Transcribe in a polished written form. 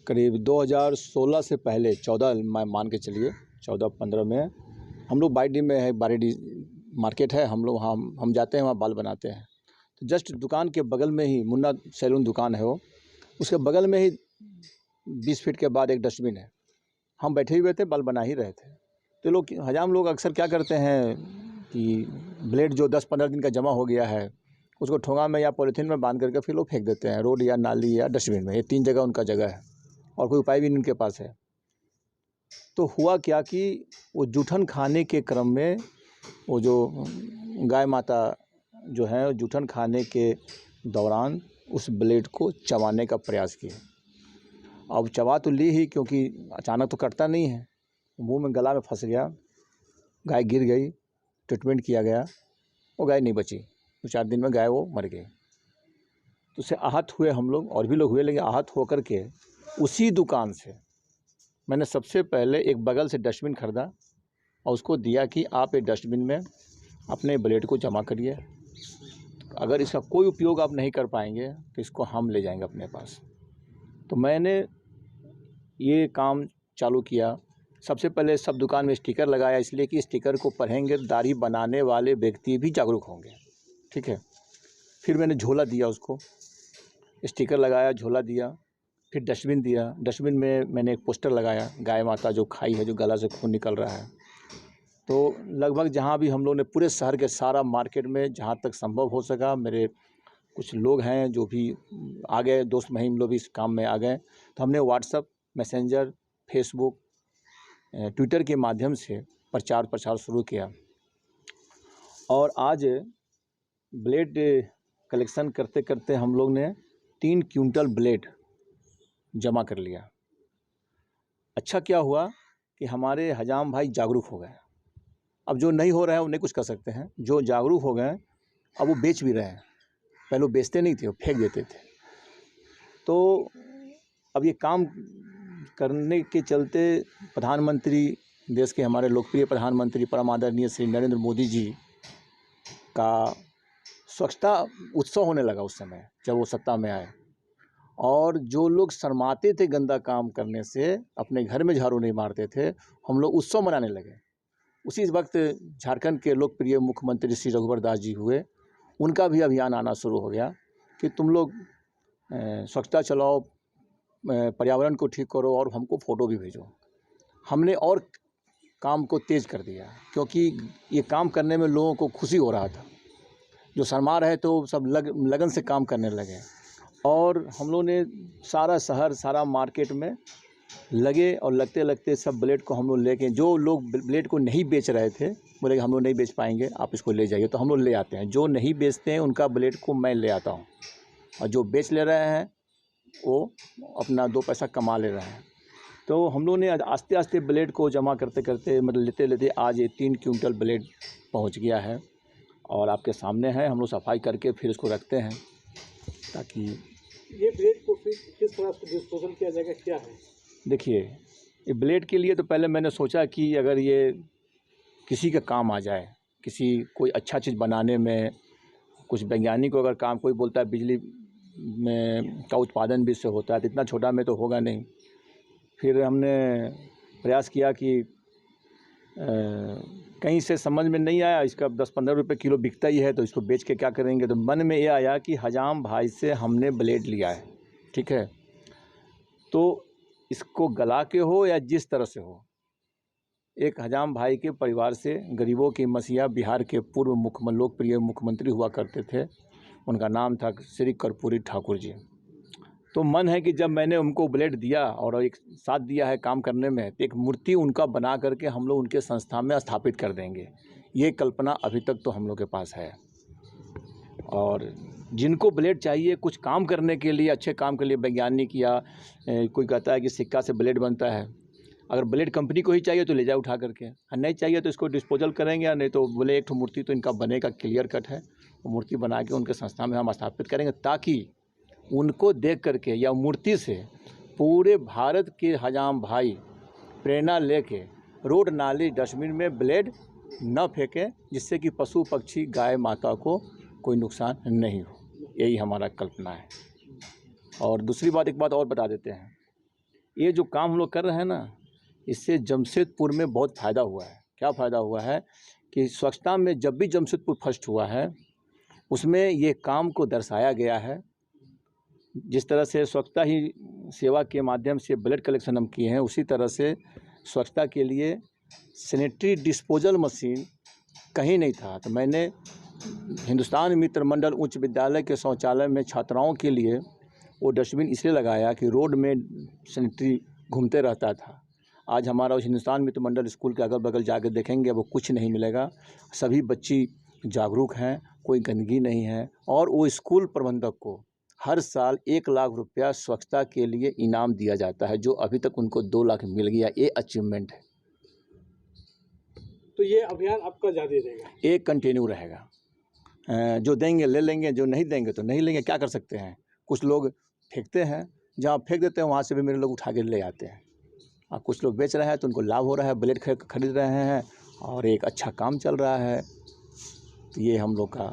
करीब 2016 से पहले 14 मान के चलिए 14-15 में हम लोग बारीडी में है, बारीडी मार्केट है, हम लोग वहाँ हम जाते हैं, वहाँ बाल बनाते हैं। तो जस्ट दुकान के बगल में ही मुन्ना सैलून दुकान है वो, उसके बगल में ही 20 फीट के बाद एक डस्टबिन है। हम बैठे हुए थे, बाल बना ही रहे थे। तो लोग हजाम लोग अक्सर क्या करते हैं कि ब्लेड जो 10-15 दिन का जमा हो गया है उसको ठोंगा में या पॉलीथीन में बांध करके फिर लोग फेंक देते हैं रोड या नाली या डस्टबिन में। ये 3 जगह उनका जगह है और कोई उपाय भी नहीं उनके पास है। तो हुआ क्या कि वो जूठन खाने के क्रम में वो जो गाय माता जो है जूठन खाने के दौरान उस ब्लेड को चबाने का प्रयास किया। अब चबा तो ली ही, क्योंकि अचानक तो कटता नहीं है, मुंह में गला में फंस गया, गाय गिर गई, ट्रीटमेंट किया गया, वो गाय नहीं बची। 2-4 दिन में गाय वो मर गई। तो उससे आहत हुए हम लोग और भी लोग हुए, लेकिन आहत होकर के उसी दुकान से मैंने सबसे पहले एक बगल से डस्टबिन ख़रीदा और उसको दिया कि आप एक डस्टबिन में अपने ब्लेड को जमा करिए, अगर इसका कोई उपयोग आप नहीं कर पाएंगे तो इसको हम ले जाएंगे अपने पास। तो मैंने ये काम चालू किया। सबसे पहले सब दुकान में स्टिकर लगाया, इसलिए कि स्टिकर को पढ़ेंगे दाढ़ी बनाने वाले व्यक्ति भी जागरूक होंगे, ठीक है। फिर मैंने झोला दिया, उसको स्टिकर लगाया, झोला दिया, फिर डस्टबिन दिया। डस्टबिन में मैंने एक पोस्टर लगाया, गाय माता जो खाई है, जो गला से खून निकल रहा है। तो लगभग जहाँ भी हम लोग ने पूरे शहर के सारा मार्केट में जहाँ तक संभव हो सका, मेरे कुछ लोग हैं जो भी आ गए, दोस्त महिम लोग भी इस काम में आ गए। तो हमने व्हाट्सएप, मैसेंजर, फेसबुक, ट्विटर के माध्यम से प्रचार प्रसार शुरू किया और आज ब्लेड कलेक्शन करते करते हम लोग ने 3 क्विंटल ब्लेड जमा कर लिया। अच्छा क्या हुआ कि हमारे हजाम भाई जागरूक हो गए। अब जो नहीं हो रहा है वो नहीं कुछ कर सकते हैं, जो जागरूक हो गए अब वो बेच भी रहे हैं। पहले वो बेचते नहीं थे, वो फेंक देते थे। तो अब ये काम करने के चलते प्रधानमंत्री, देश के हमारे लोकप्रिय प्रधानमंत्री परम आदरणीय श्री नरेंद्र मोदी जी का स्वच्छता उत्सव होने लगा उस समय जब वो सत्ता में आए। और जो लोग शर्माते थे गंदा काम करने से, अपने घर में झाड़ू नहीं मारते थे, हम लोग उत्सव मनाने लगे। उसी वक्त झारखंड के लोकप्रिय मुख्यमंत्री श्री रघुवर दास जी हुए, उनका भी अभियान आना शुरू हो गया कि तुम लोग स्वच्छता चलाओ, पर्यावरण को ठीक करो और हमको फ़ोटो भी भेजो। हमने और काम को तेज़ कर दिया, क्योंकि ये काम करने में लोगों को खुशी हो रहा था। जो शर्मा रहे तो सब लगन से काम करने लगे और हम लोग ने सारा शहर, सारा मार्केट में लगे और लगते लगते सब ब्लेड को हम लोग लेके, जो लोग ब्लेड को नहीं बेच रहे थे बोले कि हम लोग नहीं बेच पाएंगे, आप इसको ले जाइए, तो हम लोग ले आते हैं। जो नहीं बेचते हैं उनका ब्लेड को मैं ले आता हूँ और जो बेच ले रहे हैं वो अपना 2 पैसा कमा ले रहे हैं। तो हम लोग ने आस्ते आस्ते ब्लेड को जमा करते करते, मतलब लेते लेते आज ये 3 क्विंटल ब्लेड पहुंच गया है और आपके सामने है। हम लोग सफाई करके फिर इसको रखते हैं ताकि ये ब्लेड को फिर किस तरह से डिस्पोजल किया जाएगा, क्या है? देखिए, ये ब्लेड के लिए तो पहले मैंने सोचा कि अगर ये किसी के काम आ जाए, कोई अच्छा चीज़ बनाने में, कुछ वैज्ञानिक को अगर काम, कोई बोलता है बिजली में का उत्पादन भी इससे होता है, तो इतना छोटा में तो होगा नहीं। फिर हमने प्रयास किया कि कहीं से समझ में नहीं आया, इसका 10-15 रुपये किलो बिकता ही है, तो इसको बेच के क्या करेंगे। तो मन में ये आया कि हजाम भाई से हमने ब्लेड लिया है, ठीक है, तो इसको गला के हो या जिस तरह से हो, एक हजाम भाई के परिवार से, गरीबों की मसीहा, बिहार के पूर्व लोकप्रिय मुख्यमंत्री हुआ करते थे, उनका नाम था श्री कर्पूरी ठाकुर जी। तो मन है कि जब मैंने उनको ब्लेड दिया और एक साथ दिया है काम करने में, तो एक मूर्ति उनका बना करके हम लोग उनके संस्था में स्थापित कर देंगे। ये कल्पना अभी तक तो हम लोग के पास है। और जिनको ब्लेड चाहिए कुछ काम करने के लिए, अच्छे काम के लिए, वैज्ञानिक या कोई कहता है कि सिक्का से ब्लेड बनता है, अगर ब्लेड कंपनी को ही चाहिए तो ले जाए उठा करके, और नहीं चाहिए तो इसको डिस्पोजल करेंगे, या नहीं तो बोले एक ठो मूर्ति तो इनका बनेगा, क्लियर कट है, वो मूर्ति बना के उनके संस्था में हम स्थापित करेंगे, ताकि उनको देख करके या मूर्ति से पूरे भारत के हजाम भाई प्रेरणा लेके रोड, नाली, डस्टबिन में ब्लेड न फेंकें, जिससे कि पशु पक्षी, गाय माता को कोई नुकसान नहीं हो। यही हमारा कल्पना है। और दूसरी बात, एक बात और बता देते हैं ये जो काम हम लोग कर रहे हैं ना, इससे जमशेदपुर में बहुत फ़ायदा हुआ है। क्या फ़ायदा हुआ है कि स्वच्छता में जब भी जमशेदपुर फर्स्ट हुआ है, उसमें ये काम को दर्शाया गया है। जिस तरह से स्वच्छता ही सेवा के माध्यम से ब्लड कलेक्शन हम किए हैं, उसी तरह से स्वच्छता के लिए सैनिटरी डिस्पोजल मशीन कहीं नहीं था। तो मैंने हिंदुस्तान मित्र मंडल उच्च विद्यालय के शौचालय में छात्राओं के लिए वो डस्टबिन इसलिए लगाया कि रोड में सैनिटरी घूमते रहता था। आज हमारा उस हिंदुस्तान मित्र मंडल स्कूल के अगल बगल जाकर देखेंगे, वो कुछ नहीं मिलेगा। सभी बच्ची जागरूक हैं, कोई गंदगी नहीं है। और वो स्कूल प्रबंधक को हर साल 1 लाख रुपया स्वच्छता के लिए इनाम दिया जाता है, जो अभी तक उनको 2 लाख मिल गया। ये अचीवमेंट है। तो ये अभियान आपका जारी रहेगा? ये कंटिन्यू रहेगा। जो देंगे ले लेंगे, जो नहीं देंगे तो नहीं लेंगे। क्या कर सकते हैं? कुछ लोग फेंकते हैं, जहाँ फेंक देते हैं वहाँ से भी मेरे लोग उठा के ले आते हैं। और कुछ लोग बेच रहे हैं तो उनको लाभ हो रहा है, ब्लेड खरीद रहे हैं और एक अच्छा काम चल रहा है। तो ये हम लोग का